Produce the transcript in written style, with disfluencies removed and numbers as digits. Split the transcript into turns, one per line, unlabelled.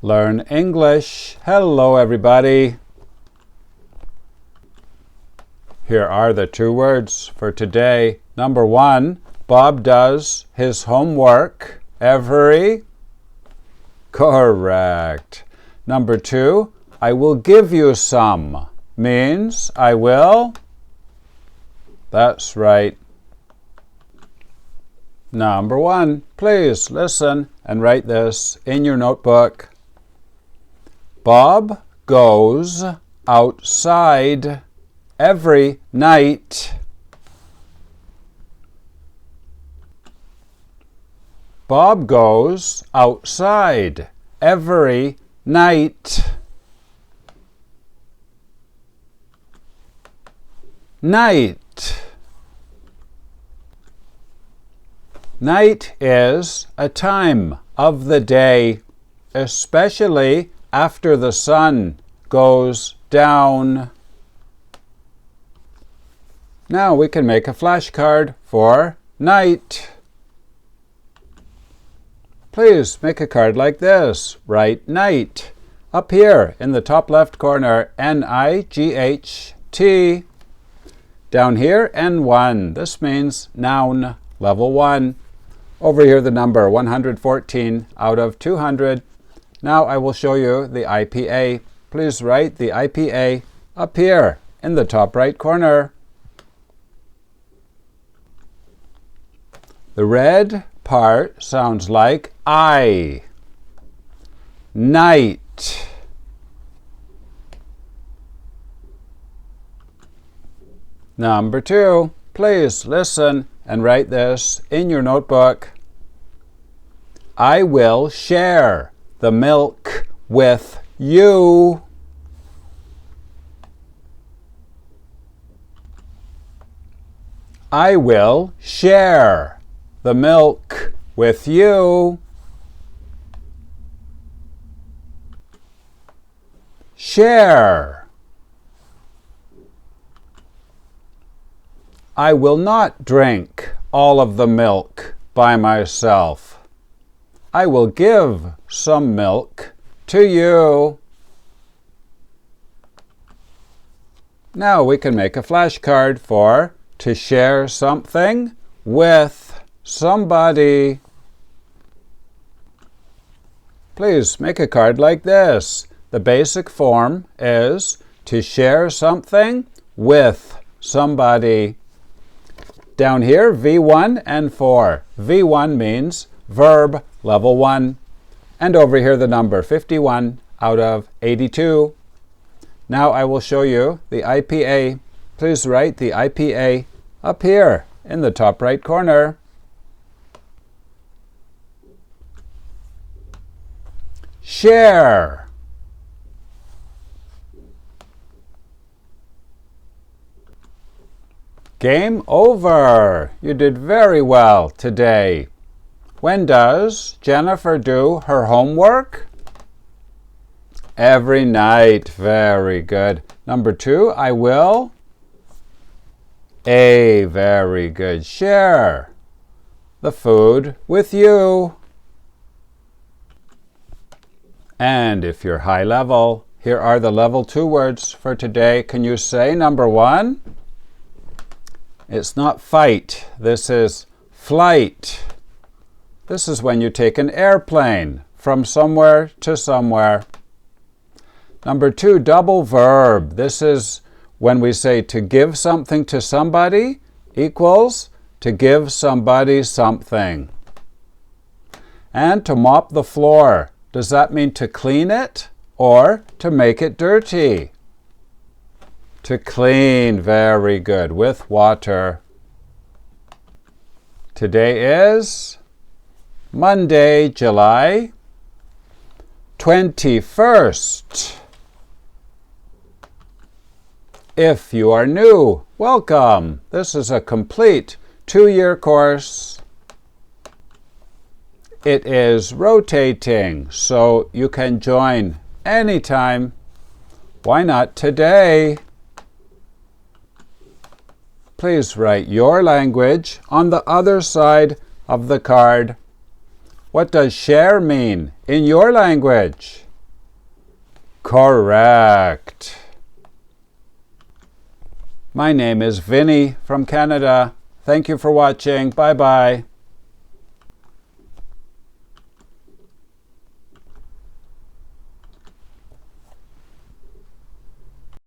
Learn English. Hello, everybody. Here are the 2 words for today. Number 1, Bob does his homework every. Correct. Number 2, I will give you some means I will. That's right. Number 1, please listen and write this in your notebook. Bob goes outside every night. Bob goes outside every night. Night. Night is a time of the day, especially after the sun goes down. Now we can make a flashcard for night. Please make a card like this. Write night up here in the top left corner, N-I-G-H-T. Down here, N1. This means noun, level 1. Over here, the number 114 out of 200. Now I will show you the IPA. Please write the IPA up here in the top right corner. The red part sounds like I. Night. Number 2, please listen and write this in your notebook. I will share the milk with you. I will share the milk with you. Share. I will not drink all of the milk by myself. I will give some milk to you. Now we can make a flashcard for to share something with somebody. Please make a card like this. The basic form is to share something with somebody. Down here, V1 and 4. V1 means verb level 1. And over here, the number 51 out of 82. Now I will show you the IPA. Please write the IPA up here in the top right corner. Share. Game over. You did very well today. When does Jennifer do her homework? Every night. Very good. Number 2, I will. A. Very good. Share the food with you. And if you're high level, here are the level 2 words for today. Can you say number 1? It's not fight. This is flight. This is when you take an airplane from somewhere to somewhere. Number 2, double verb. This is when we say to give something to somebody equals to give somebody something. And to mop the floor. Does that mean to clean it or to make it dirty? To clean. Very good. With water. Today is Monday, July 21st. If you are new, welcome. This is a complete 2-year course. It is rotating, so you can join anytime. Why not today? Please write your language on the other side of the card. What does share mean in your language? Correct. My name is Vinny from Canada. Thank you for watching. Bye-bye.